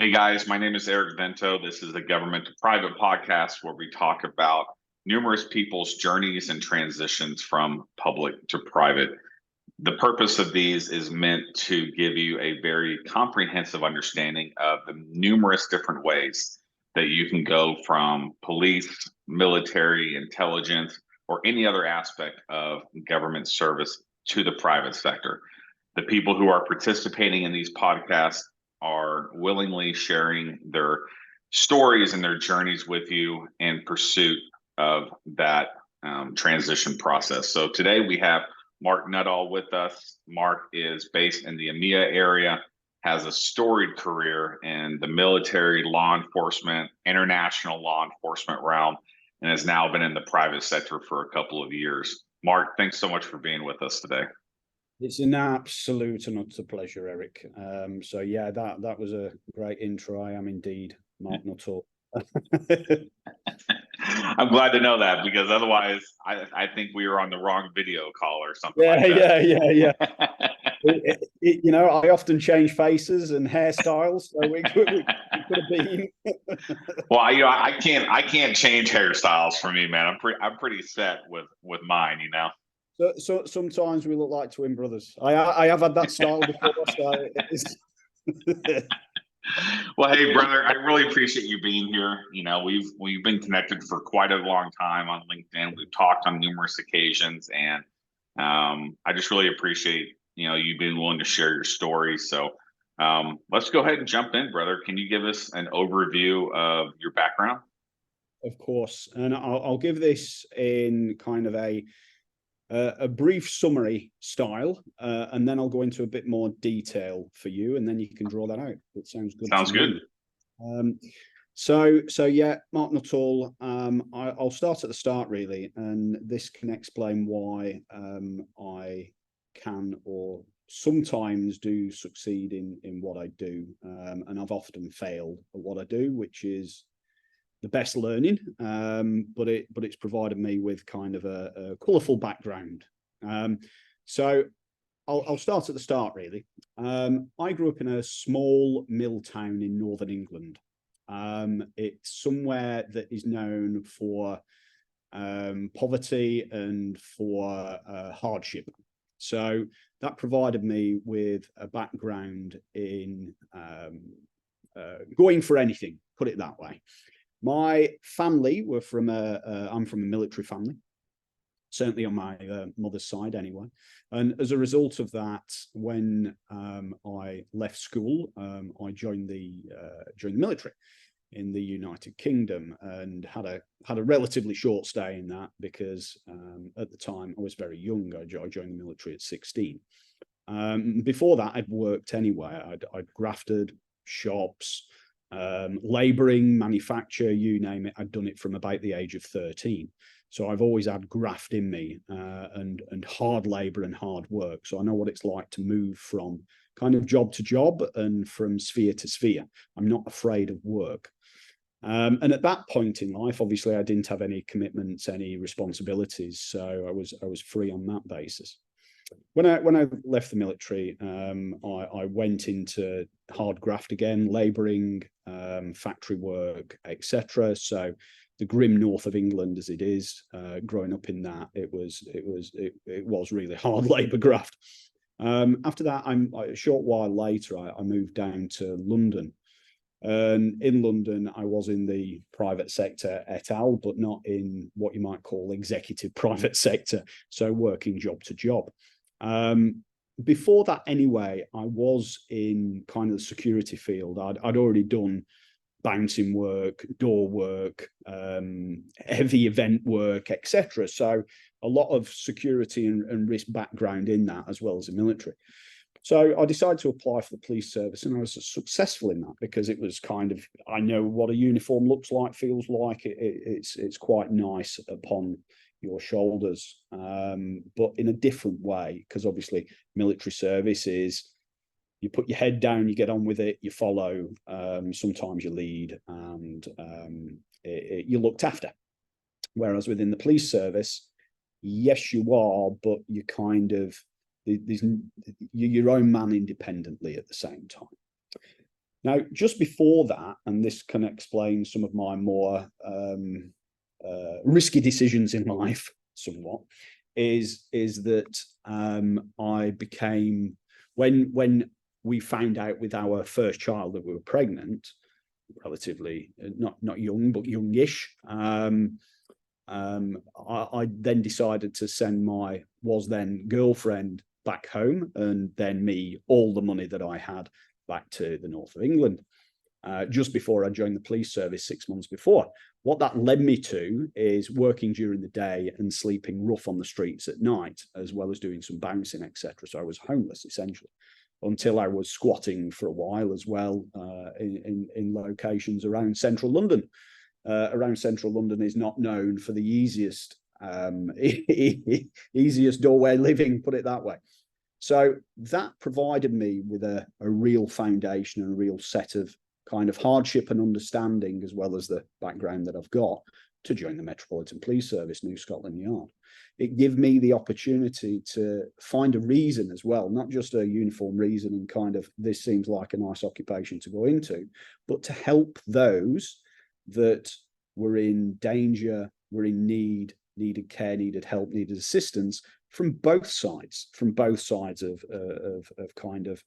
Hey guys, my name is Eric Vento. This is a government to private podcast where we talk about numerous people's journeys and transitions from public to private. The purpose of these is meant to give you a very comprehensive understanding of the numerous different ways that you can go from police, military, intelligence, or any other aspect of government service to the private sector. The people who are participating in these podcasts are willingly sharing their stories and their journeys with you in pursuit of that transition process. So today we have Mark Nuttall with us. Mark is based in the EMEA area, has a storied career in the military, law enforcement, international law enforcement realm, and has now been in the private sector for a couple of years. Mark, thanks so much for being with us today. It's an absolute and utter pleasure, Eric. So yeah, that was a great intro. I am indeed Mark Nuttall. I'm glad to know that because otherwise I think we were on the wrong video call or something Yeah, like that. Yeah. I often change faces and hairstyles, so we could have been. Well, I can't change hairstyles for me, man. I'm pretty set with mine, So sometimes we look like twin brothers. I have had that style before. Well, hey, brother, I really appreciate you being here. We've been connected for quite a long time on LinkedIn. We've talked on numerous occasions, and I just really appreciate you being willing to share your story. So let's go ahead and jump in, brother. Can you give us an overview of your background? Of course, and I'll give this in kind of a brief summary style, and then I'll go into a bit more detail for you, and then you can draw that out. It sounds good. Sounds good. So yeah, Mark Nuttall. I'll start at the start really, and this can explain why I can or sometimes do succeed in what I do, and I've often failed at what I do, which is the best learning, but it's provided me with kind of a colourful background. So I'll start at the start really. I grew up in a small mill town in northern England. It's somewhere that is known for poverty and for hardship. So that provided me with a background in going for anything, put it that way. My family were I'm from a military family, certainly on my mother's side anyway. And as a result of that, when I left school, I joined the military in the United Kingdom and had a relatively short stay in that because at the time I was very young. I joined the military at 16. Before that, I'd worked anyway. I'd grafted shops, labouring, manufacture, you name it. I'd done it from about the age of 13. So I've always had graft in me, and hard labour and hard work. So I know what it's like to move from kind of job to job and from sphere to sphere. I'm not afraid of work. And at that point in life, obviously, I didn't have any commitments, any responsibilities. So I was free on that basis. When I left the military, I went into hard graft again, labouring, factory work, etc. So the grim north of England, as it is, growing up in that, it was really hard labour graft. After that, a short while later, I moved down to London. And in London, I was in the private sector et al., but not in what you might call executive private sector, so working job to job. Before that anyway, I was in kind of the security field. I'd already done bouncing work, door work, heavy event work, etc. So a lot of security and risk background in that, as well as the military. So I decided to apply for the police service, and I was successful in that because it was kind of, I know what a uniform looks like, feels like. It's quite nice upon your shoulders, but in a different way, because obviously military service is you put your head down, you get on with it, you follow, sometimes you lead, and you're looked after. Whereas within the police service, yes, you are, but you kind of, you're your own man independently at the same time. Now, just before that, and this can explain some of my more risky decisions in life somewhat, is that I became, when we found out with our first child that we were pregnant, relatively not young but youngish, I then decided to send my was then girlfriend back home, and then me all the money that I had back to the north of England, just before I joined the police service 6 months before. What that led me to is working during the day and sleeping rough on the streets at night, as well as doing some bouncing, etc. So I was homeless essentially, until I was squatting for a while as well, in locations around central London. Around central London is not known for the easiest easiest doorway living, put it that way. So that provided me with a real foundation and a real set of kind of hardship and understanding, as well as the background that I've got, to join the Metropolitan Police Service, New Scotland Yard. It gave me the opportunity to find a reason as well, not just a uniform reason and kind of, this seems like a nice occupation to go into, but to help those that were in danger, were in need, needed care, needed help, needed assistance, from both sides of kind of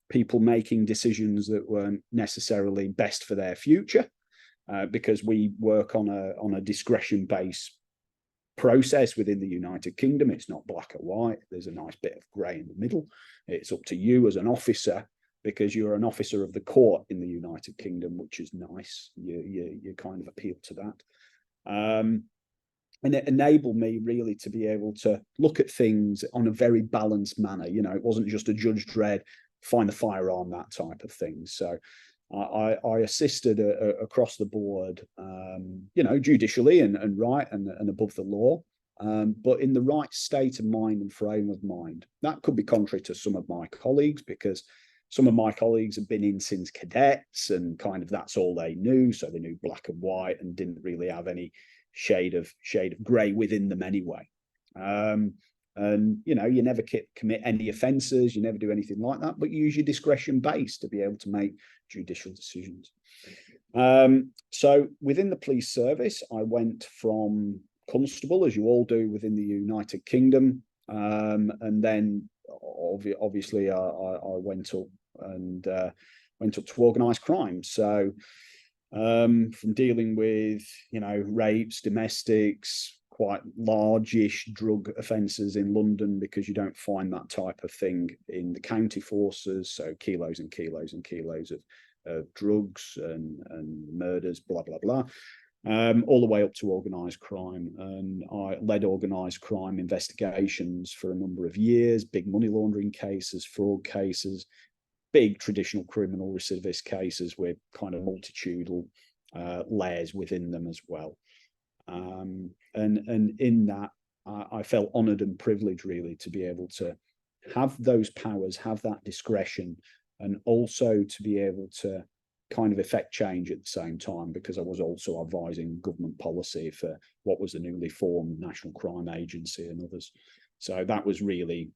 people making decisions that weren't necessarily best for their future, because we work on a discretion-based process within the United Kingdom. It's not black or white. There's a nice bit of grey in the middle. It's up to you as an officer, because you're an officer of the court in the United Kingdom, which is nice. You kind of appeal to that. And it enabled me really to be able to look at things on a very balanced manner. You know, it wasn't just a Judge Dredd, find the firearm, that type of thing. So I assisted across the board, you know, judicially and right and above the law, but in the right state of mind and frame of mind. That could be contrary to some of my colleagues, because some of my colleagues have been in since cadets and kind of that's all they knew. So they knew black and white and didn't really have any shade of grey within them anyway. And you know, you never commit any offences, you never do anything like that, but you use your discretion base to be able to make judicial decisions. So within the police service, I went from constable, as you all do within the United Kingdom, and then obviously I went up to organised crime. So from dealing with, you know, rapes, domestics, quite large-ish drug offences in London, because you don't find that type of thing in the county forces. So kilos and kilos and kilos of drugs and murders, blah, blah, blah, all the way up to organised crime. And I led organised crime investigations for a number of years, big money laundering cases, fraud cases, big traditional criminal recidivist cases with kind of multitudinal layers within them as well. And in that, I felt honoured and privileged really to be able to have those powers, have that discretion, and also to be able to kind of effect change at the same time, because I was also advising government policy for what was the newly formed National Crime Agency and others. So that was really,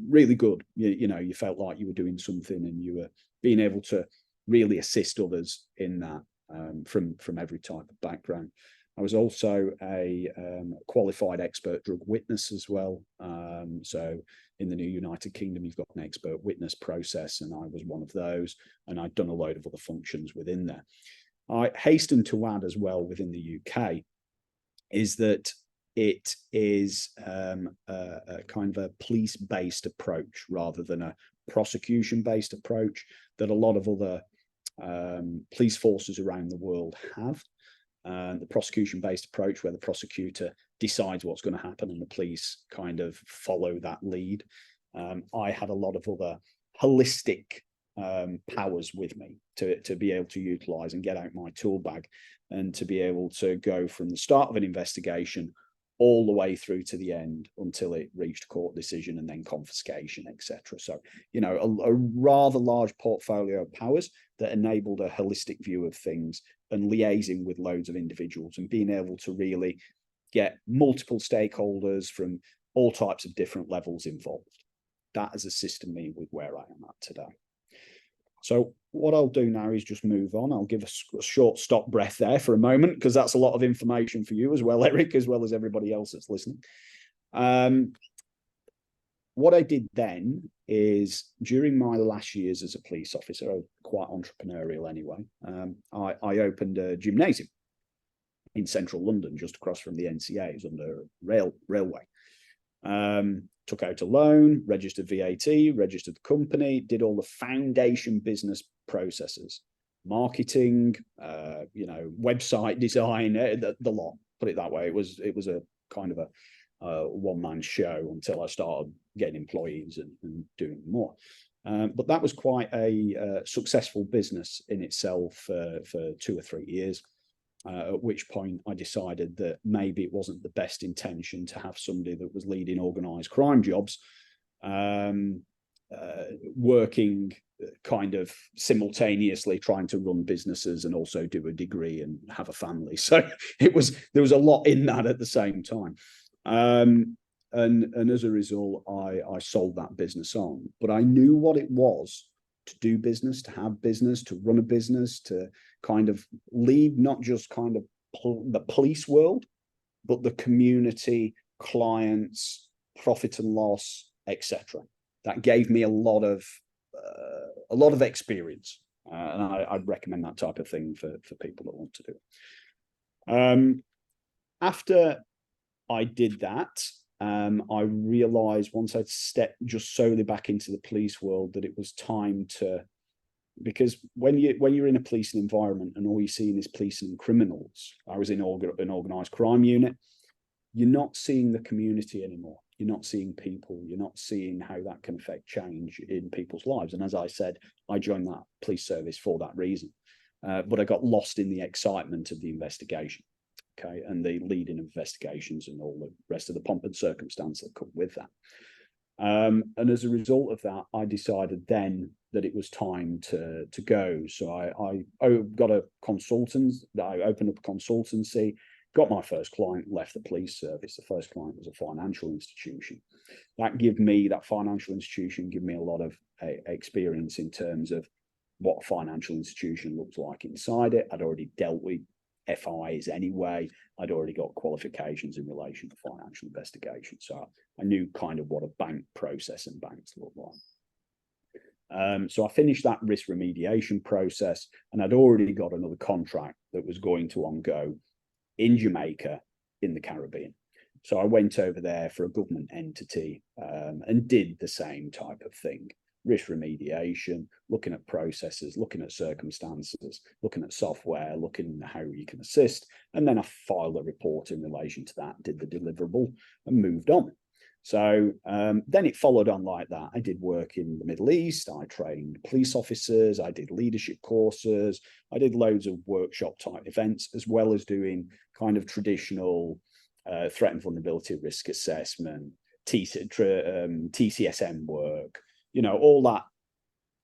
really good. You know, you felt like you were doing something and you were being able to really assist others in that, from every type of background. I was also a qualified expert drug witness as well. So in the new United Kingdom, you've got an expert witness process, and I was one of those, and I'd done a load of other functions within there. I hasten to add as well, within the UK, is that it is a kind of a police-based approach rather than a prosecution-based approach that a lot of other police forces around the world have. The prosecution-based approach, where the prosecutor decides what's going to happen and the police kind of follow that lead. I had a lot of other holistic powers with me to be able to utilize and get out my tool bag, and to be able to go from the start of an investigation all the way through to the end until it reached court decision and then confiscation, etc. So, you know, a rather large portfolio of powers that enabled a holistic view of things, and liaising with loads of individuals and being able to really get multiple stakeholders from all types of different levels involved. That has assisted me with where I am at today. So what I'll do now is just move on. I'll give a short stop breath there for a moment, because that's a lot of information for you as well, Eric, as well as everybody else that's listening. What I did then is, during my last years as a police officer, I was quite entrepreneurial anyway, I opened a gymnasium in central London, just across from the NCA. It was under a railway. Took out a loan, registered VAT, registered the company, did all the foundation business processes, marketing, website design, the lot. Put it that way. It was a kind of a one-man show until I started getting employees and doing more. But that was quite a successful business in itself for 2 or 3 years. At which point I decided that maybe it wasn't the best intention to have somebody that was leading organised crime jobs working kind of simultaneously trying to run businesses and also do a degree and have a family. So there was a lot in that at the same time. And as a result, I sold that business on. But I knew what it was to do business, to have business, to run a business, to kind of lead not just kind of the police world, but the community, clients, profit and loss, etc. That gave me a lot of experience, and I'd recommend that type of thing for people that want to do it. After I did that, I realized once I'd stepped just solely back into the police world that it was time to, because when you're in a policing environment and all you're seeing is policing and criminals, I was in an organised crime unit, you're not seeing the community anymore. You're not seeing people. You're not seeing how that can affect change in people's lives. And as I said, I joined that police service for that reason. But I got lost in the excitement of the investigation. Okay, and the leading investigations and all the rest of the pomp and circumstance that come with that. And as a result of that, I decided then that it was time to go. So I got a consultant. I opened up a consultancy, got my first client, left the police service. The first client was a financial institution. That financial institution gave me a lot of experience in terms of what a financial institution looks like inside it. I'd already dealt with FIs anyway. I'd already got qualifications in relation to financial investigation. So I knew kind of what a bank process and banks look like. So I finished that risk remediation process, and I'd already got another contract that was going to ongo in Jamaica in the Caribbean. So I went over there for a government entity and did the same type of thing. Risk remediation, looking at processes, looking at circumstances, looking at software, looking at how you can assist. And then I filed a report in relation to that, did the deliverable and moved on. So then it followed on like that. I did work in the Middle East. I trained police officers. I did leadership courses. I did loads of workshop type events, as well as doing kind of traditional threat and vulnerability risk assessment, TCSM work, all that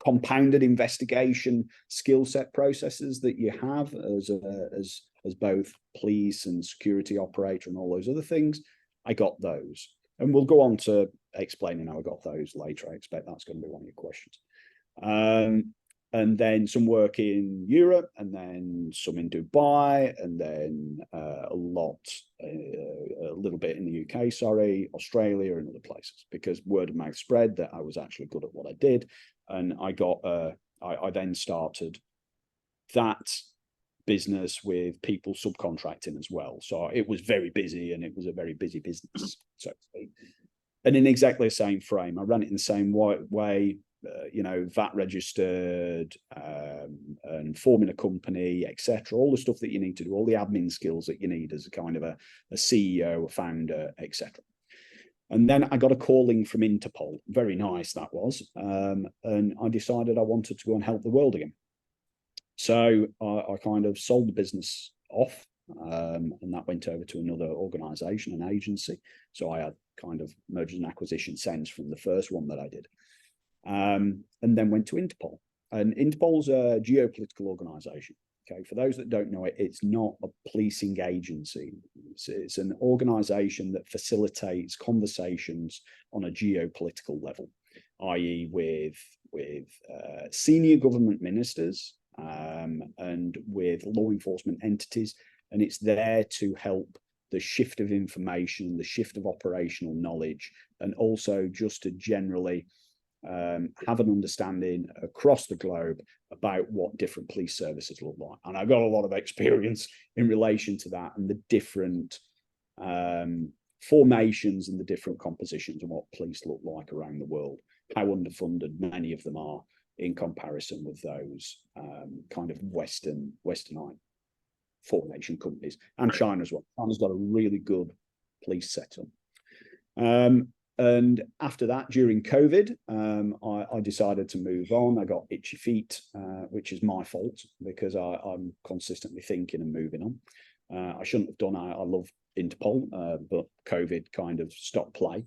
compounded investigation skill set processes that you have as both police and security operator and all those other things. I got those. And we'll go on to explaining how I got those later. I expect that's going to be one of your questions. And then some work in Europe, and then some in Dubai, and then a little bit in the UK, Australia and other places, because word of mouth spread that I was actually good at what I did. And I then started that business with people subcontracting as well. So it was very busy, and it was a very busy business, so to speak. And in exactly the same frame, I ran it in the same way, VAT registered, and forming a company, etc. All the stuff that you need to do, all the admin skills that you need as a kind of a CEO, a founder, etc. And then I got a calling from Interpol. Very nice that was. And I decided I wanted to go and help the world again. So I kind of sold the business off, and that went over to another organization, an agency. So I had kind of mergers and acquisition sense from the first one that I did. And then went to Interpol. And Interpol's a geopolitical organization. Okay, for those that don't know it, it's not a policing agency. It's an organization that facilitates conversations on a geopolitical level, i.e. with with senior government ministers and with law enforcement entities, and it's there to help the shift of information, the shift of operational knowledge, and also just to generally have an understanding across the globe about what different police services look like. And I've got a lot of experience in relation to that and the different formations and the different compositions and what police look like around the world, how underfunded many of them are in comparison with those kind of westernized formation companies, and China as well. China's got a really good police setup. And after that, during COVID, I decided to move on. I got itchy feet, which is my fault because I'm consistently thinking and moving on. I shouldn't have done. I love Interpol, but COVID kind of stopped play.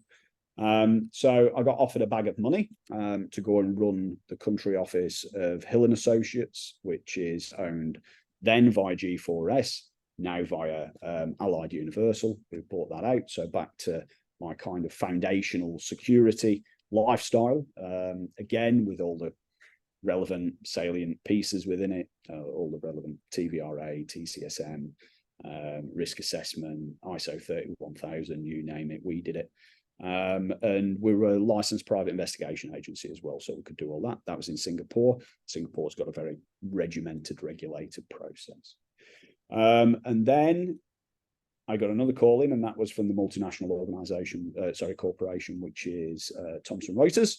So I got offered a bag of money to go and run the country office of Hill and Associates, which is owned then via G4S, now via Allied Universal, who bought that out. So back to my kind of foundational security lifestyle, again, with all the relevant salient pieces within it, all the relevant TVRA, TCSM, risk assessment, ISO 31000, you name it, we did it. And we were a licensed private investigation agency as well, so we could do all that. That was in Singapore. Singapore's got a very regimented, regulated process. And then I got another call in, and that was from the multinational corporation, which is Thomson Reuters.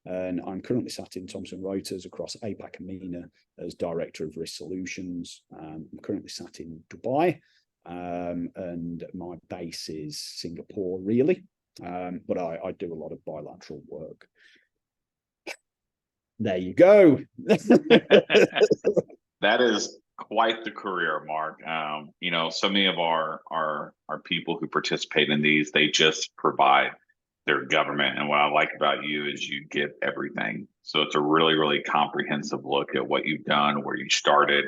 And I'm currently sat in Thomson Reuters across APAC and MENA as Director of Risk Solutions. I'm currently sat in Dubai, and my base is Singapore, really. But I do a lot of bilateral work. There you go. That is quite the career, Mark. You know, so many of our people who participate in these, they just provide their government. And what I like about you is you give everything. So it's a really, really comprehensive look at what you've done, where you started,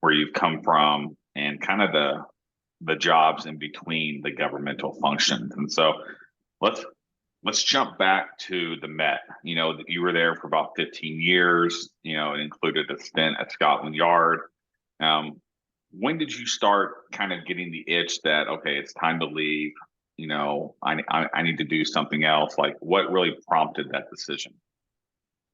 where you've come from, and kind of the jobs in between the governmental functions. And so let's jump back to the Met. You know, you were there for about 15 years. You know, it included a stint at Scotland Yard. When did you start kind of getting the itch that, okay, it's time to leave? You know, I need to do something else. Like, what really prompted that decision?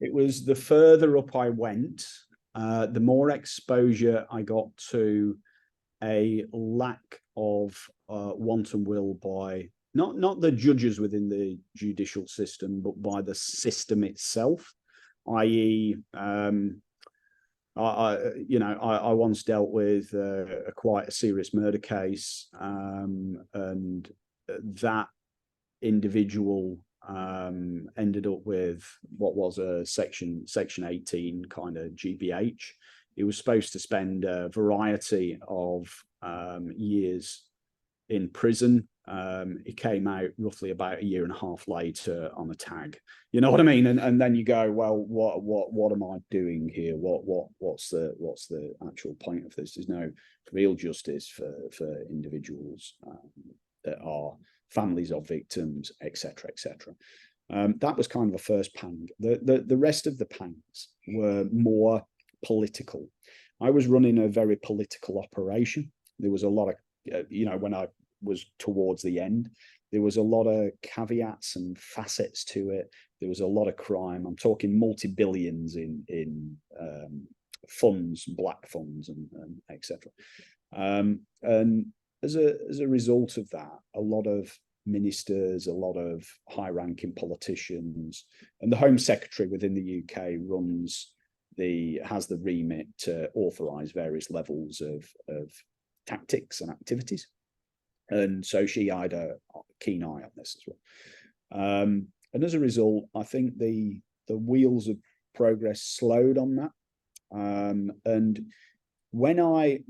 It was the further up I went, the more exposure I got to a lack of wanton will by not the judges within the judicial system, but by the system itself, i.e., I once dealt with quite a serious murder case, and that individual ended up with what was a section 18 kind of GBH. He was supposed to spend a variety of years in prison. He came out roughly about a year and a half later on a tag. You know what I mean? And then you go, well, what am I doing here? What's the actual point of this? There's no real justice for individuals that are families of victims, etc., etc. That was kind of a first pang. The rest of the pangs were more political. I was running a very political operation. There was a lot of, when I was towards the end, there was a lot of caveats and facets to it. There was a lot of crime. I'm talking multi-billions in funds, black funds, and etc. And as a result of that, a lot of ministers, a lot of high-ranking politicians, and the Home Secretary within the UK has the remit to authorise various levels of tactics and activities. And so she had a keen eye on this as well. And as a result, I think the wheels of progress slowed on that. And when I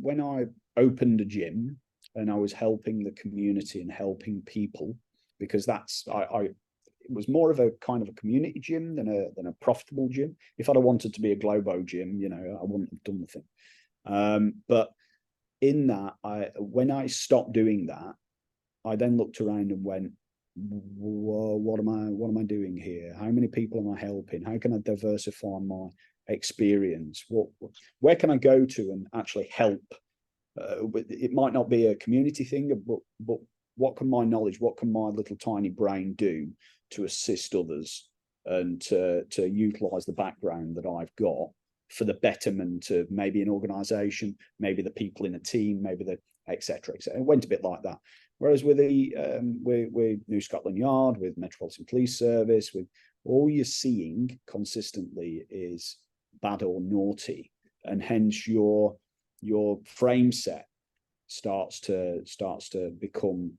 opened a gym and I was helping the community and helping people, because it was more of a kind of a community gym than a profitable gym. If I'd have wanted to be a Globo gym, I wouldn't have done the thing. But in that, when I stopped doing that, I then looked around and went, what am I doing here? How many people am I helping? How can I diversify my experience? Where can I go to and actually help? It might not be a community thing, but what can my knowledge, what can my little tiny brain do to assist others and to utilize the background that I've got for the betterment of maybe an organization, maybe the people in a team, maybe the et cetera, et cetera. It went a bit like that. Whereas with with New Scotland Yard, with Metropolitan Police Service, with all you're seeing consistently is bad or naughty, and hence your frame set starts to become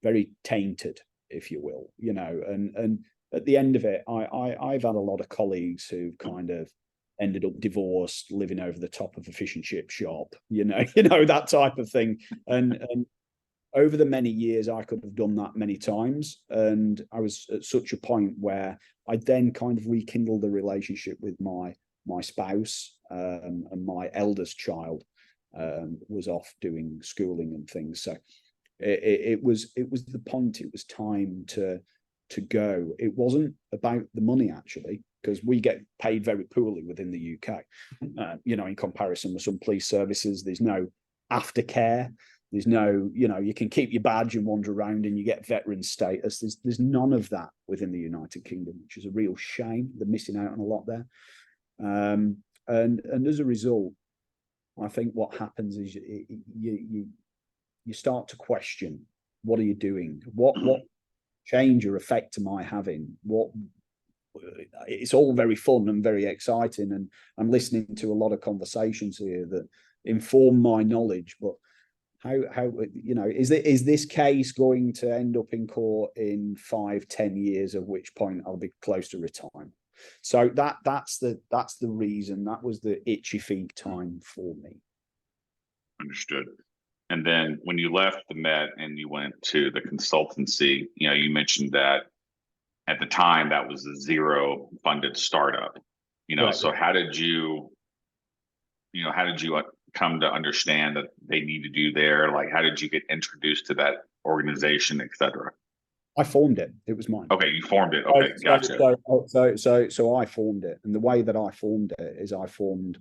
very tainted, if you will, and at the end of it, I've had a lot of colleagues who've kind of ended up divorced, living over the top of a fish and chip shop, that type of thing. And over the many years, I could have done that many times. And I was at such a point where I then kind of rekindled the relationship with my spouse, and my eldest child was off doing schooling and things. So it was the point. It was time to go. It wasn't about the money, actually, because we get paid very poorly within the UK. In comparison with some police services, there's no aftercare. There's no, you can keep your badge and wander around and you get veteran status. There's none of that within the United Kingdom, which is a real shame. They're missing out on a lot there. And as a result, I think what happens is you start to question, what are you doing? What change or effect am I having? It's all very fun and very exciting, and I'm listening to a lot of conversations here that inform my knowledge, but how is this case going to end up in court in 5-10 years, at which point I'll be close to retirement? So that's the reason. That was the itchy feet time for me. Understood. And then when you left the Met and you went to the consultancy, you mentioned that at the time that was a zero funded startup, Right, so right. how did you come to understand that they need to do there? Like, how did you get introduced to that organization, et cetera? I formed it. It was mine. Okay, you formed it. Okay, gotcha. So I formed it, and the way that I formed it is I formed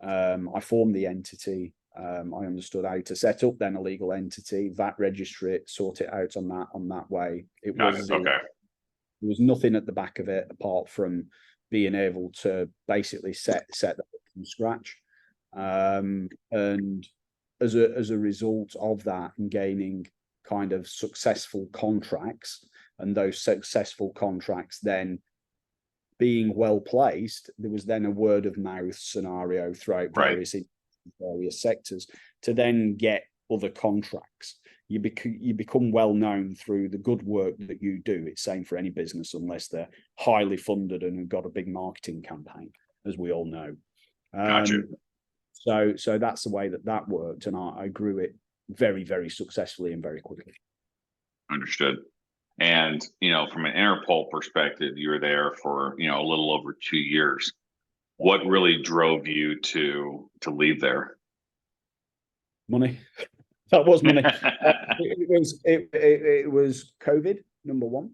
the entity. I understood how to set up then a legal entity, VAT register it, sort it out on that way. Okay. There was nothing at the back of it apart from being able to basically set that up from scratch. And as a result of that, and gaining kind of successful contracts, and those successful contracts then being well placed, there was then a word of mouth scenario throughout various sectors to then get other contracts. You become well known through the good work that you do. It's same for any business, unless they're highly funded and have got a big marketing campaign, as we all know. Gotcha. So that's the way that worked, and I grew it very, very successfully and very quickly. Understood. And from an Interpol perspective, you were there for a little over 2 years. What really drove you to leave there? Money. That was money. It was COVID, number one.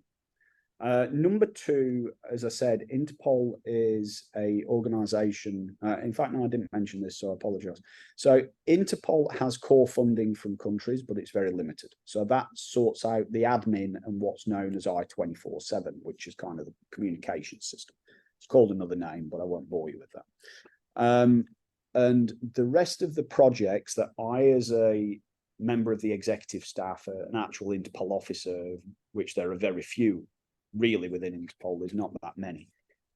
Number two, as I said, Interpol is a organization. In fact, no, I didn't mention this, so I apologize. So Interpol has core funding from countries, but it's very limited. So that sorts out the admin and what's known as I-24/7, which is kind of the communication system. It's called another name, but I won't bore you with that. And the rest of the projects that I, as a member of the executive staff, an actual Interpol officer, which there are very few really within Interpol, there's not that many.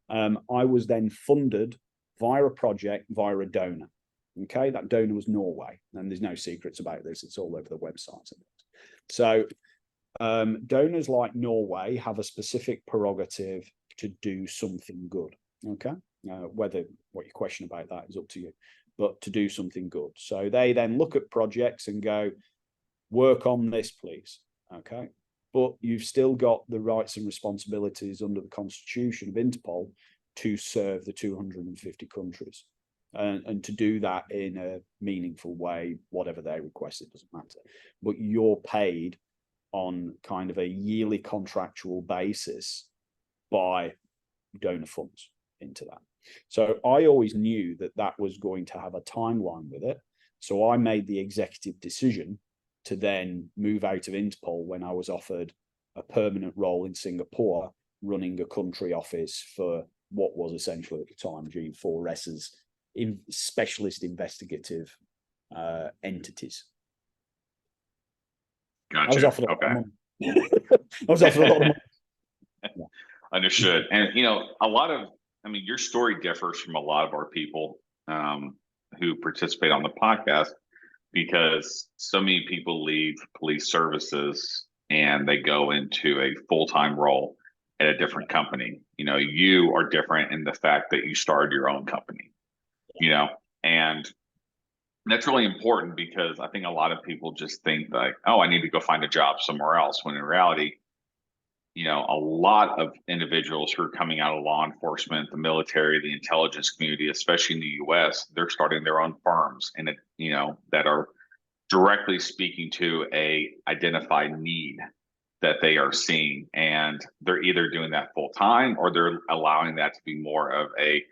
I was then funded via a project, via a donor. Okay, that donor was Norway, and there's no secrets about this. It's all over the website. So donors like Norway have a specific prerogative to do something good. Okay, whether what your question about that is up to you, but to do something good. So they then look at projects and go, work on this, please. Okay. But you've still got the rights and responsibilities under the Constitution of Interpol to serve the 250 countries, and to do that in a meaningful way, whatever they request, it doesn't matter. But you're paid on kind of a yearly contractual basis by donor funds into that. So I always knew that that was going to have a timeline with it. So I made the executive decision to then move out of Interpol when I was offered a permanent role in Singapore, running a country office for what was essentially at the time G4S's specialist investigative entities. Gotcha. I was offered okay. I was offered a lot of money. Yeah. Understood. And your story differs from a lot of our people who participate on the podcast, because so many people leave police services and they go into a full-time role at a different company. You are different in the fact that you started your own company, and that's really important, because I think a lot of people just think like, oh, I need to go find a job somewhere else, when in reality, a lot of individuals who are coming out of law enforcement, the military, the intelligence community, especially in the US, they're starting their own firms, and that are directly speaking to a identified need that they are seeing. And they're either doing that full time, or they're allowing that to be more of a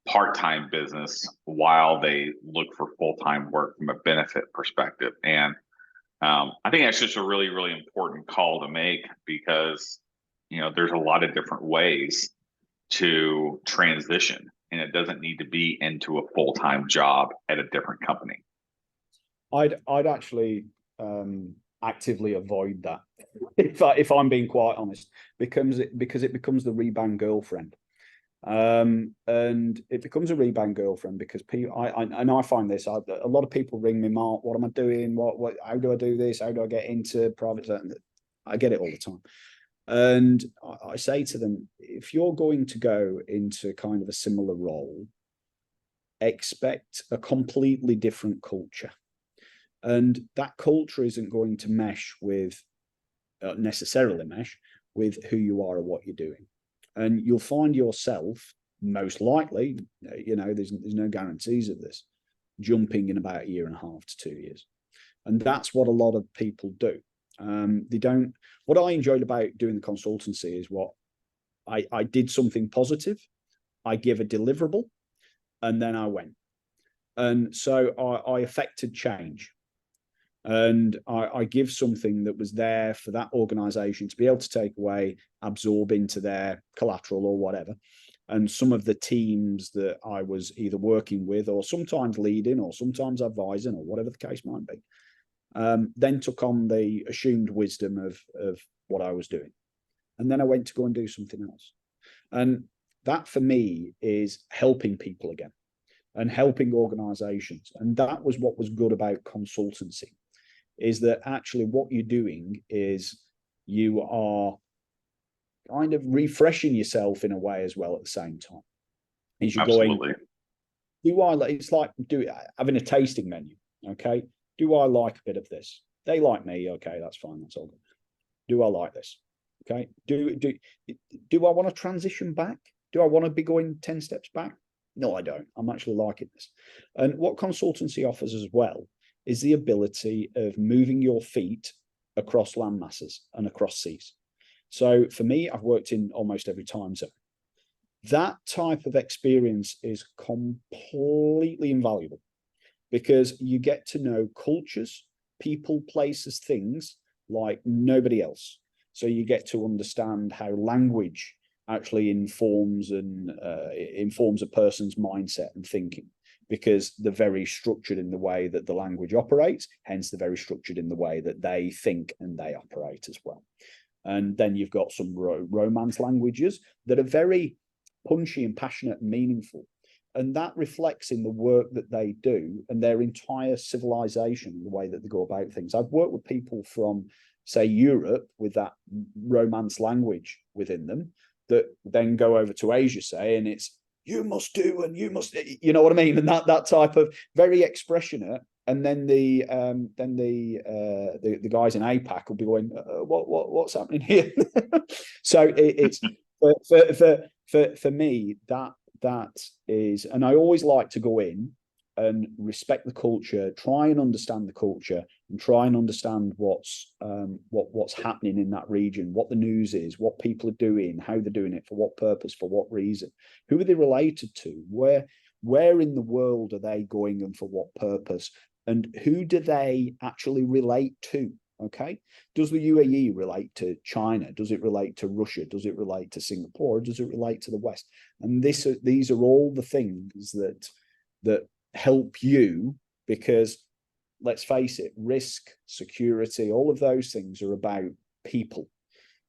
part-time business while they look for full-time work from a benefit perspective. And I think that's just a really, really important call to make, because there's a lot of different ways to transition, and it doesn't need to be into a full-time job at a different company. I'd actually actively avoid that, if I'm being quite honest, because it becomes the rebound girlfriend. And it becomes a rebound girlfriend because people, I find this, a lot of people ring me, Mark, what am I doing? How do I do this? How do I get into private? I get it all the time. And I say to them, if you're going to go into kind of a similar role, expect a completely different culture. And that culture isn't going to necessarily mesh with who you are or what you're doing. And you'll find yourself, most likely, there's no guarantees of this, jumping in about a year and a half to 2 years. And that's what a lot of people do. What I enjoyed about doing the consultancy is I did something positive, I give a deliverable, and then I went. And so I affected change. And I give something that was there for that organization to be able to take away, absorb into their collateral or whatever. And some of the teams that I was either working with, or sometimes leading, or sometimes advising, or whatever the case might be, then took on the assumed wisdom of what I was doing. And then I went to go and do something else. And that for me is helping people again and helping organizations. And that was what was good about consultancy, is that actually what you're doing is you are kind of refreshing yourself in a way as well at the same time. As you're Absolutely. it's like having a tasting menu. Okay. Do I like a bit of this? They like me. Okay, that's fine. That's all good. Do I like this? Okay. Do I want to transition back? Do I want to be going 10 steps back? No, I don't. I'm actually liking this. And what consultancy offers as well is the ability of moving your feet across land masses and across seas. So for me, I've worked in almost every time zone. That type of experience is completely invaluable, because you get to know cultures, people, places, things like nobody else. So you get to understand how language actually informs a person's mindset and thinking, because they're very structured in the way that the language operates, hence they're very structured in the way that they think and they operate as well. And then you've got some romance languages that are very punchy and passionate and meaningful. And that reflects in the work that they do and their entire civilization, the way that they go about things. I've worked with people from, say, Europe with that romance language within them, that then go over to Asia, say, and it's, you must do, and you must, you know what I mean? And that type of very expressionate. And then the guys in APAC will be going, what's happening here? So it's for me, that is, and I always like to go in and respect the culture, try and understand the culture, and try and understand what's happening in that region, what the news is, what people are doing, how they're doing it, for what purpose, for what reason, who are they related to, where in the world are they going and for what purpose, and who do they actually relate to? Okay, does the UAE relate to China? Does it relate to Russia? Does it relate to Singapore? Does it relate to the West? And these are all the things that help you, because let's face it, risk, security, all of those things are about people.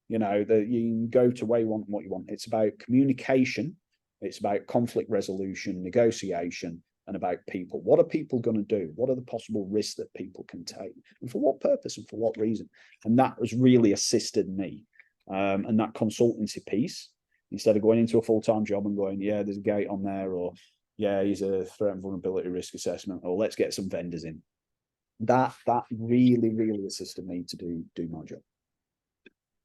You know, that you can go to where you want what you want. It's about communication, it's about conflict resolution, negotiation, and about people. What are people going to do? What are the possible risks that people can take? And for what purpose and for what reason? And that has really assisted me. And that consultancy piece, instead of going into a full-time job and going, yeah, there's a gate on there, or yeah, he's a threat and vulnerability risk assessment, or let's get some vendors in. That really, really assisted me to do my job.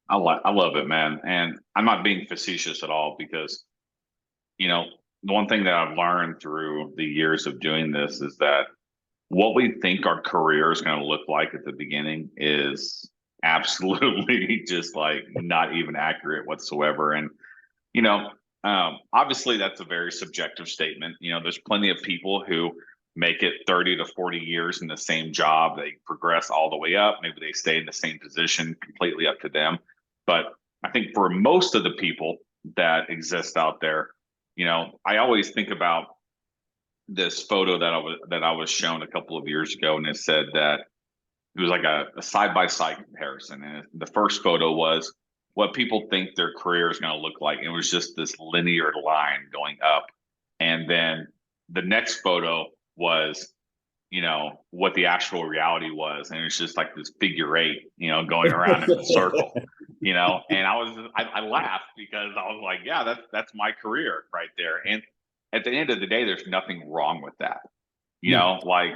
I love it, man. And I'm not being facetious at all, because, you know, the one thing that I've learned through the years of doing this is that what we think our career is going to look like at the beginning is absolutely just like not even accurate whatsoever. And, you know, obviously that's a very subjective statement. You know, there's plenty of people who make it 30 to 40 years in the same job. They progress all the way up. Maybe they stay in the same position, completely up to them. But I think for most of the people that exist out there, you know, I always think about this photo that I was shown a couple of years ago, and it said that it was like a side-by-side comparison. And the first photo was what people think their career is going to look like. It was just this linear line going up. And then the next photo was, you know, what the actual reality was. And it's just like this figure eight, you know, going around in a circle, you know. And I laughed, because I was like, yeah, that's my career right there. And at the end of the day, there's nothing wrong with that. You know, like,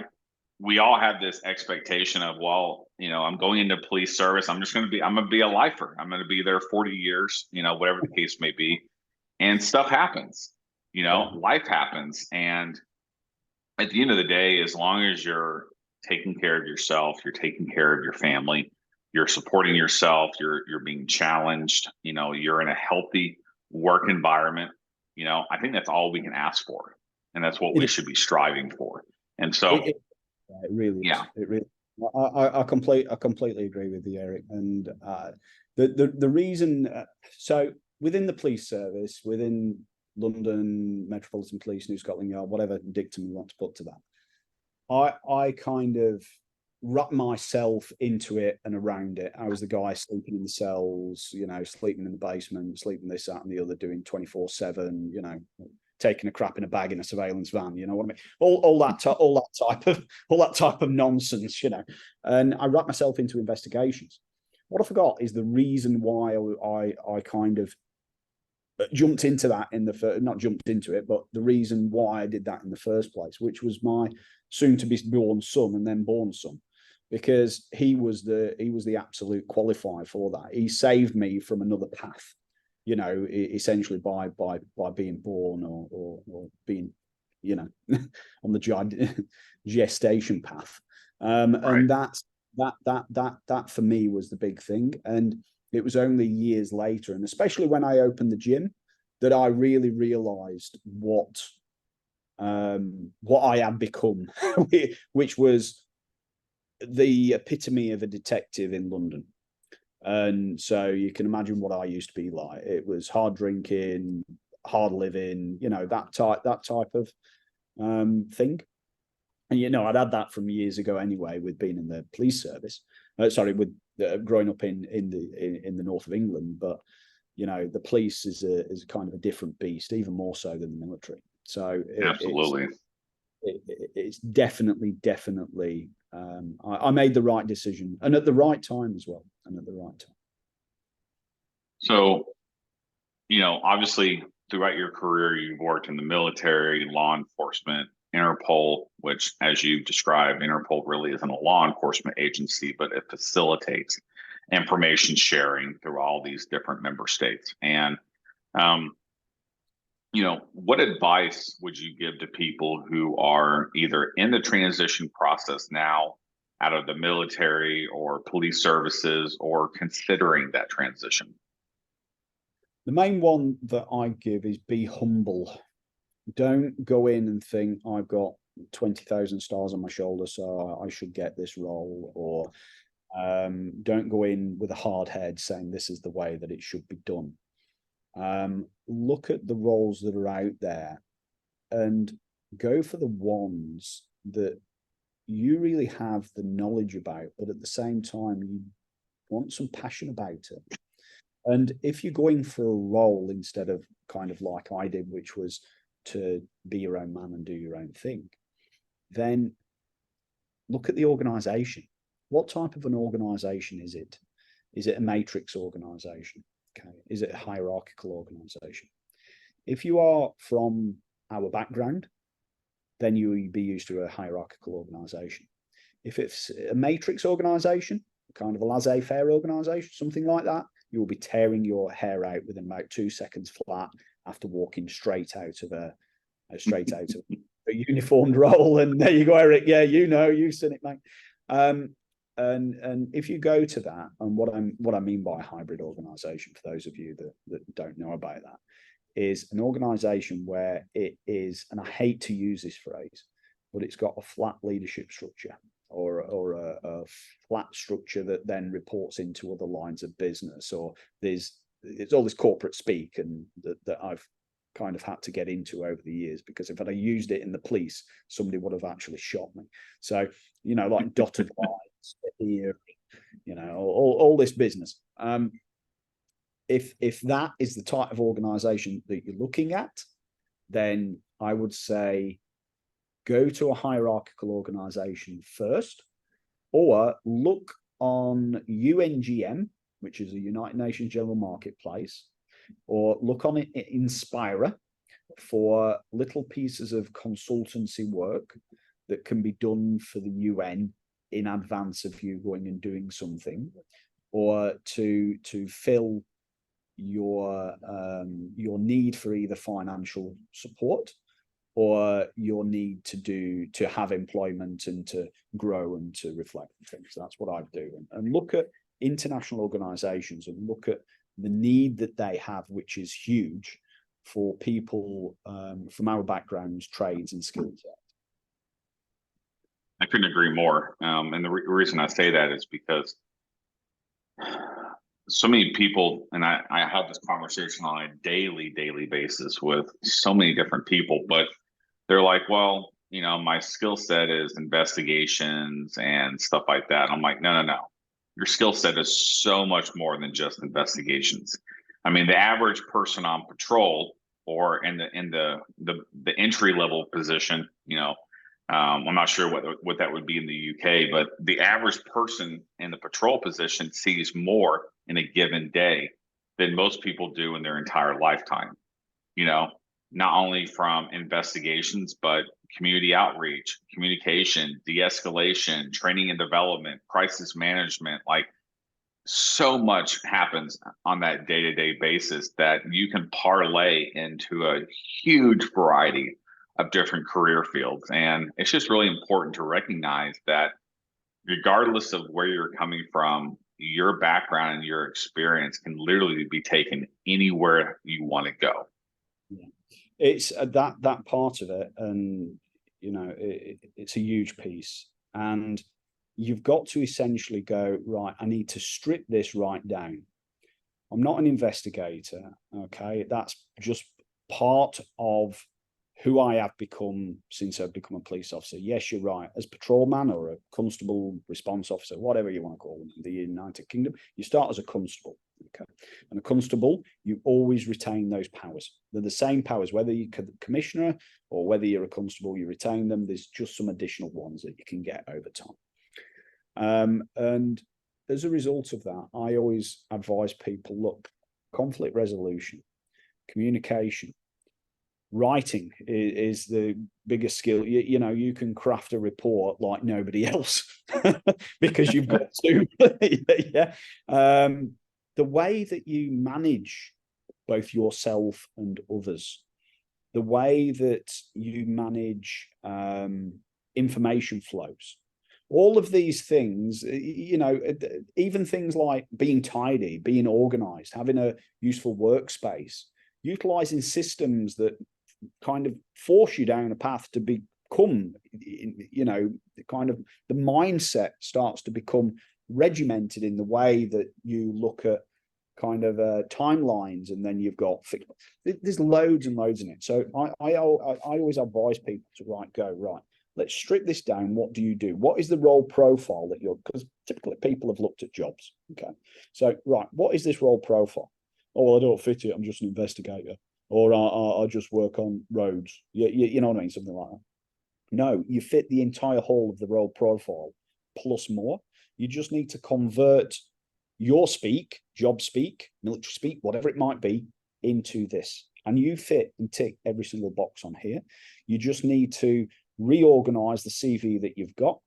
we all have this expectation of, well, you know, I'm going into police service. I'm going to be a lifer. I'm going to be there 40 years, you know, whatever the case may be. And stuff happens, you know, life happens. And at the end of the day, as long as you're taking care of yourself, you're taking care of your family, you're supporting yourself, you're being challenged, you know, you're in a healthy work environment, you know, I think that's all we can ask for. And that's what we should be striving for. And so it really is. It really, I completely agree with you, Eric. And the reason, so within the police service, within London Metropolitan Police, New Scotland Yard, whatever dictum you want to put to that, I kind of wrap myself into it and around it. I was the guy sleeping in the cells, you know, sleeping in the basement, sleeping this, that, and the other, doing 24/7, you know, taking a crap in a bag in a surveillance van, you know what I mean? All that type of nonsense, you know. And I wrap myself into investigations. What I forgot is the reason why I kind of jumped into that not jumped into it, but the reason why I did that in the first place, which was my soon to be born son and then born son, because he was the absolute qualifier for that. He saved me from another path, you know, essentially by being born or being, you know, on the gestation path. And that for me was the big thing. And it was only years later, and especially when I opened the gym, that I really realized what I had become, which was the epitome of a detective in London. And so you can imagine what I used to be like. It was hard drinking, hard living, you know, that type of thing. And, you know, I'd had that from years ago anyway, with being in the police service. With growing up in the north of England. But, you know, the police is a kind of a different beast, even more so than the military. So absolutely, it's definitely. I made the right decision, and at the right time as well, So, you know, obviously throughout your career, you've worked in the military, law enforcement, Interpol, which, as you described, Interpol really isn't a law enforcement agency, but it facilitates information sharing through all these different member states. And what advice would you give to people who are either in the transition process now out of the military or police services or considering that transition? The main one that I give is be humble. Don't go in and think I've got 20,000 stars on my shoulder, so I should get this role, or don't go in with a hard head saying this is the way that it should be done. Look at the roles that are out there and go for the ones that you really have the knowledge about, but at the same time, you want some passion about it. And if you're going for a role instead of kind of like I did, which was to be your own man and do your own thing, then look at the organization. What type of an organization is it? Is it a matrix organization? Okay. Is it a hierarchical organization? If you are from our background, then you will be used to a hierarchical organization. If it's a matrix organization, kind of a laissez-faire organization, something like that, you will be tearing your hair out within about 2 seconds flat after walking straight out of a uniformed role. And there you go, Eric. Yeah, you've seen it, mate. And if you go to that, and what I mean by a hybrid organization, for those of you that don't know about that, is an organization where it is, and I hate to use this phrase, but it's got a flat leadership structure, or a flat structure that then reports into other lines of business, or it's all this corporate speak and that I've kind of had to get into over the years, because if I'd used it in the police, somebody would have actually shot me. So, like dotted lines here, all this business. If that is the type of organization that you're looking at, then I would say go to a hierarchical organization first, or look on UNGM, which is a United Nations General Marketplace, or look on Inspira for little pieces of consultancy work that can be done for the UN in advance of you going and doing something, or to fill your need for either financial support or your need to have employment and to grow and to reflect things. That's what I do. And look at international organizations and look at the need that they have, which is huge for people from our backgrounds, trades, and skill sets. I couldn't agree more. And the reason I say that is because so many people, and I have this conversation on a daily basis with so many different people, but they're like, well, my skill set is investigations and stuff like that. I'm like, no. Your skill set is so much more than just investigations. I mean, the average person on patrol or in the entry level position, I'm not sure what that would be in the UK, but the average person in the patrol position sees more in a given day than most people do in their entire lifetime. Not only from investigations, but community outreach, communication, de-escalation, training and development, crisis management. Like, so much happens on that day-to-day basis that you can parlay into a huge variety of different career fields. And it's just really important to recognize that regardless of where you're coming from, your background and your experience can literally be taken anywhere you want to go. Yeah. It's that part of it, and it's a huge piece, and you've got to essentially go, right, I need to strip this right down. I'm not an investigator, okay? That's just part of who I have become since I've become a police officer. Yes, you're right. As patrolman or a constable, response officer, whatever you want to call them in the United Kingdom, you start as a constable, okay? And a constable, you always retain those powers. They're the same powers, whether you're commissioner or whether you're a constable, you retain them. There's just some additional ones that you can get over time. And as a result of that, I always advise people, look, conflict resolution, communication, writing is the biggest skill. You can craft a report like nobody else because you've got to. Yeah. The way that you manage both yourself and others the way that you manage information flows. All of these things, even things like being tidy, being organized, having a useful workspace, utilizing systems that kind of force you down a path to become, kind of the mindset starts to become regimented in the way that you look at kind of timelines, and then you've got there's loads and loads in it. So I always advise people to right, let's strip this down. What do you do? What is the role profile that you're, because typically people have looked at jobs. Okay. So, right, what is this role profile? Oh, well, I don't fit it. I'm just an investigator. Or I just work on roads. You know what I mean? Something like that. No, you fit the entire whole of the role profile plus more. You just need to convert your speak, job speak, military speak, whatever it might be, into this. And you fit and tick every single box on here. You just need to reorganize the CV that you've got,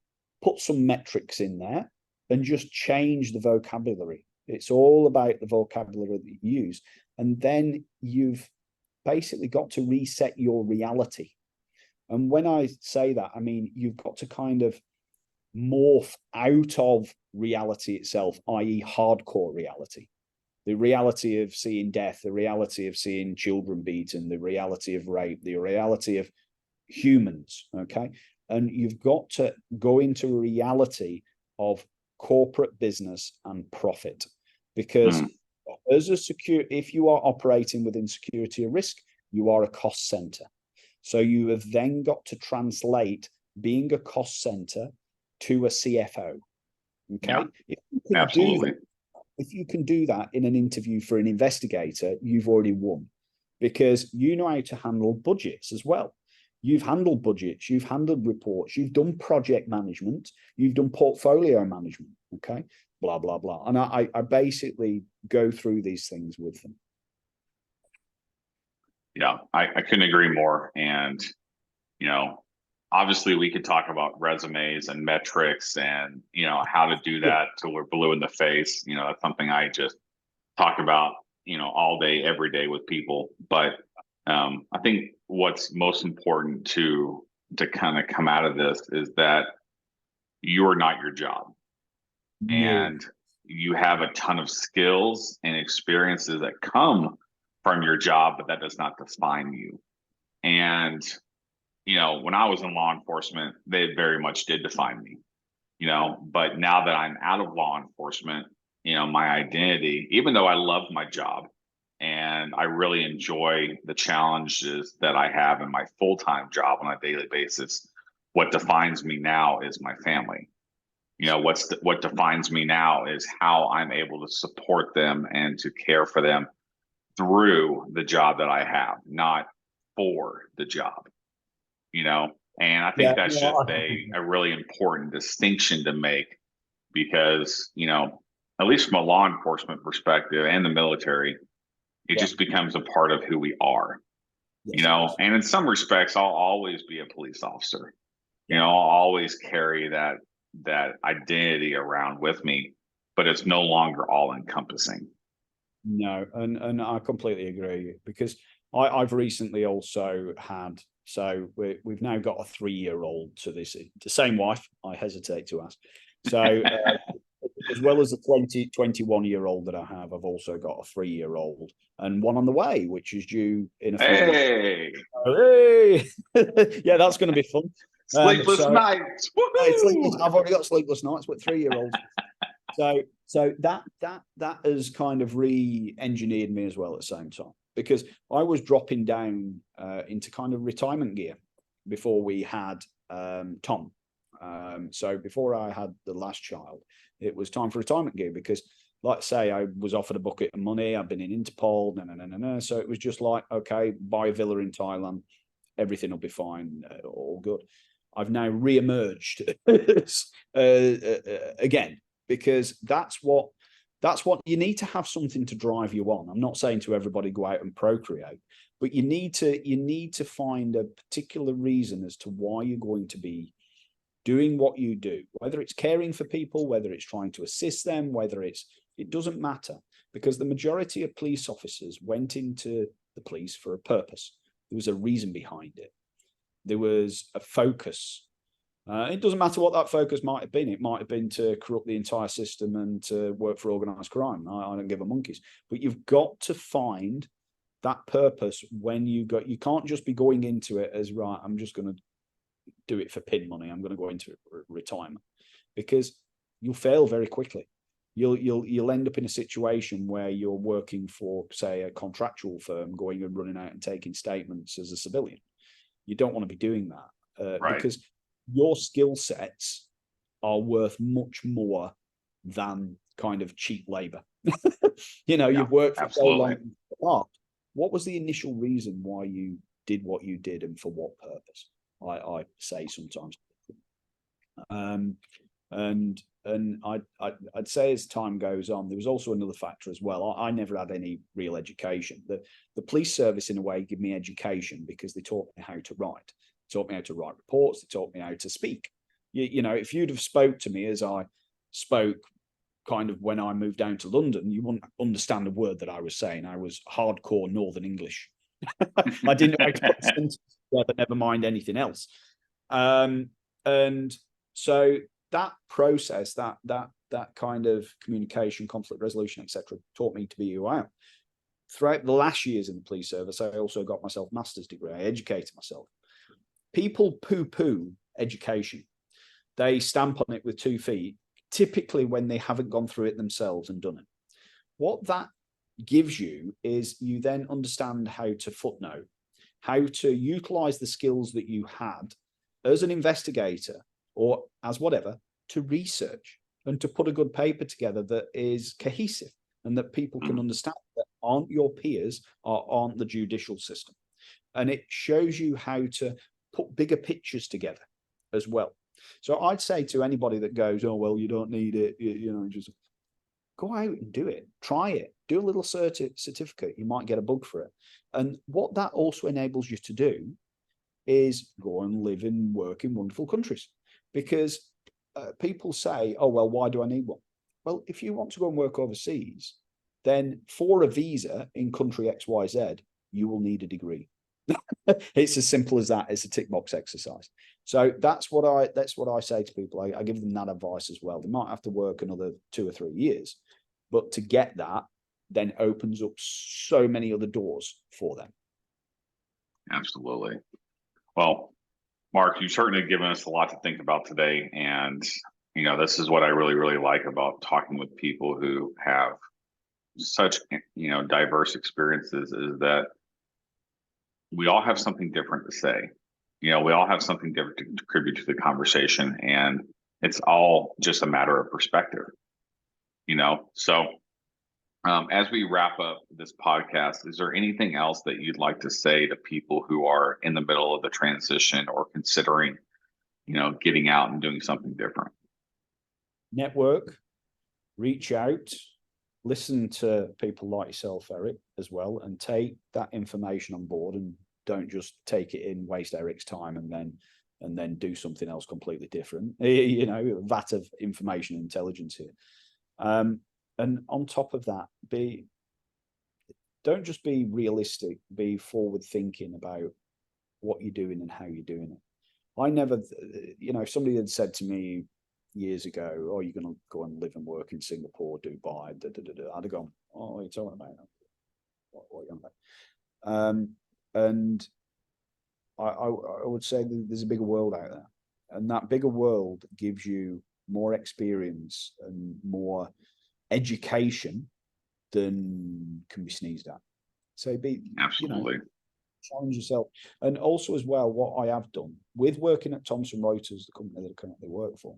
put some metrics in there, and just change the vocabulary. It's all about the vocabulary that you use. And then you've basically got to reset your reality. And when I say that, I mean, you've got to kind of morph out of reality itself, i.e. hardcore reality. The reality of seeing death, the reality of seeing children beaten, the reality of rape, the reality of humans, okay? And you've got to go into a reality of corporate business and profit, because as a if you are operating within security or risk, you are a cost center. So you have then got to translate being a cost center to a CFO. Okay. Yeah, absolutely. If you can do that in an interview for an investigator, you've already won, because you know how to handle budgets as well. You've handled budgets, you've handled reports, you've done project management, you've done portfolio management, okay, blah, blah, blah. And I basically go through these things with them. Yeah, I couldn't agree more. And, obviously we could talk about resumes and metrics and, how to do that till we're blue in the face. That's something I just talk about, all day, every day with people. But I think what's most important to kind of come out of this is that you're not your job. And you have a ton of skills and experiences that come from your job, but that does not define you. And, when I was in law enforcement, they very much did define me, but now that I'm out of law enforcement, my identity, even though I love my job and I really enjoy the challenges that I have in my full-time job on a daily basis, what defines me now is my family. What defines me now is how I'm able to support them and to care for them through the job that I have, not for the job, and I think that's just a really important distinction to make, because, at least from a law enforcement perspective and the military, it just becomes a part of who we are, and in some respects, I'll always be a police officer. I'll always carry that identity around with me, but it's no longer all encompassing. No, and I completely agree, because I've recently also had, so we've now got a 3-year-old to this, the same wife, I hesitate to ask. So as well as the 21-year-old that I have, I've also got a 3-year-old and one on the way, which is due in a few weeks. Hey! Yeah, that's going to be fun. Sleepless nights. I've already got sleepless nights with 3-year-olds. So that has kind of re-engineered me as well at the same time, because I was dropping down into kind of retirement gear before we had Tom. So before I had the last child, it was time for retirement gear, because, like I say, I was offered a bucket of money. I've been in Interpol, so it was just like, okay, buy a villa in Thailand, everything will be fine, all good. I've now re-emerged again, because that's what you need to have, something to drive you on. I'm not saying to everybody go out and procreate, but you need to find a particular reason as to why you're going to be doing what you do, whether it's caring for people, whether it's trying to assist them, it doesn't matter, because the majority of police officers went into the police for a purpose. There was a reason behind it. There was a focus. It doesn't matter what that focus might have been. It might have been to corrupt the entire system and to work for organised crime. I don't give a monkeys. But you've got to find that purpose when you can't just be going into it as, right, I'm just going to do it for pin money. I'm going to go into retirement, because you'll fail very quickly. You'll end up in a situation where you're working for, say, a contractual firm, going and running out and taking statements as a civilian. You don't want to be doing that because your skill sets are worth much more than kind of cheap labor. You've worked for so long. What was the initial reason why you did what you did, and for what purpose? I say sometimes. And I'd say as time goes on, there was also another factor as well. I never had any real education. The police service, in a way, gave me education because they taught me how to write. They taught me how to write reports. They taught me how to speak. If you'd have spoke to me as I spoke kind of when I moved down to London, you wouldn't understand a word that I was saying. I was hardcore Northern English. I didn't know how to put sentences together, never mind anything else. And so that process, that kind of communication, conflict resolution, etc., taught me to be who I am. Throughout the last years in the police service, I also got myself a master's degree. I educated myself. People poo-poo education. They stamp on it with 2 feet, typically when they haven't gone through it themselves and done it. What that gives you is you then understand how to footnote, how to utilize the skills that you had as an investigator or as whatever, to research and to put a good paper together that is cohesive and that people can understand, that aren't your peers or aren't the judicial system. And it shows you how to put bigger pictures together as well. So I'd say to anybody that goes, oh, well, you don't need it, just go out and do it. Try it. Do a little certificate. You might get a bug for it. And what that also enables you to do is go and live and work in wonderful countries. Because people say, oh, well, why do I need one? Well, if you want to go and work overseas, then for a visa in country XYZ, you will need a degree. It's as simple as that. It's a tick box exercise. So that's what I say to people. I give them that advice as well. They might have to work another 2 or 3 years, but to get that then opens up so many other doors for them. Absolutely. Well, Mark, you've certainly given us a lot to think about today. And, this is what I really, really like about talking with people who have such, diverse experiences, is that we all have something different to say. We all have something different to contribute to the conversation. And it's all just a matter of perspective, So as we wrap up this podcast, is there anything else that you'd like to say to people who are in the middle of the transition or considering, getting out and doing something different? Network, reach out, listen to people like yourself, Eric, as well, and take that information on board, and don't just take it in, waste Eric's time, and then do something else completely different. A vat of information intelligence here. And on top of that, don't just be realistic, be forward thinking about what you're doing and how you're doing it. I never, if somebody had said to me years ago, oh, you're going to go and live and work in Singapore, Dubai, I'd have gone, oh, what are you talking about? What are you on about? And I would say that there's a bigger world out there, and that bigger world gives you more experience and more education than can be sneezed at. So Absolutely. Challenge yourself. And also as well, what I have done with working at Thomson Reuters, the company that I currently work for,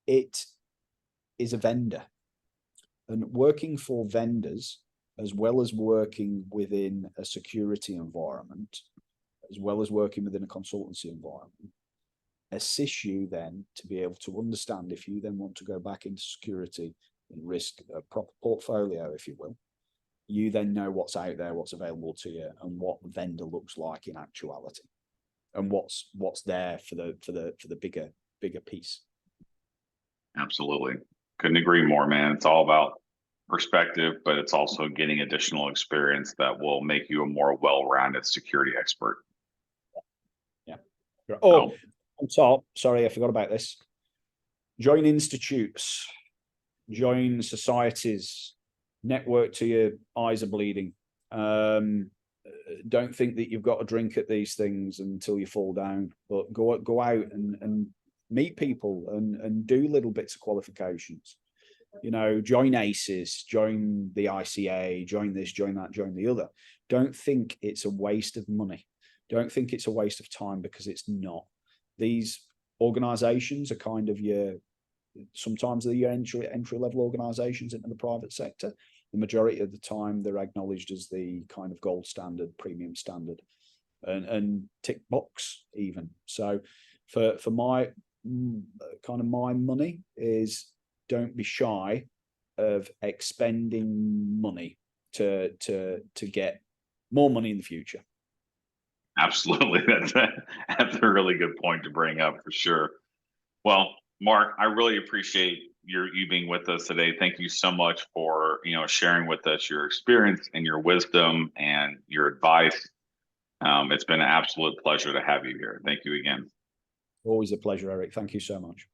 it is a vendor, and working for vendors, as well as working within a security environment, as well as working within a consultancy environment, assists you then to be able to understand, if you then want to go back into security and risk a proper portfolio, if you will, you then know what's out there, what's available to you, and what the vendor looks like in actuality, and what's there for the bigger piece. Absolutely. Couldn't agree more, man. It's all about perspective, but it's also getting additional experience that will make you a more well-rounded security expert. Yeah. Oh, on top, sorry, I forgot about this. Join institutes, join societies, network till your eyes are bleeding. Don't think that you've got to drink at these things until you fall down, but go out and meet people and do little bits of qualifications. You know, join ACES, join the ICA, join this, join that, join the other. Don't think it's a waste of money. Don't think it's a waste of time, because it's not. These organizations are kind of sometimes they're your entry level organizations into the private sector. The majority of the time, they're acknowledged as the kind of gold standard, premium standard, and tick box even. So for my kind of my money is, don't be shy of expending money to get more money in the future. Absolutely. That's a really good point to bring up, for sure. Well, Mark, I really appreciate you being with us today. Thank you so much for, sharing with us your experience and your wisdom and your advice. It's been an absolute pleasure to have you here. Thank you again. Always a pleasure, Eric. Thank you so much.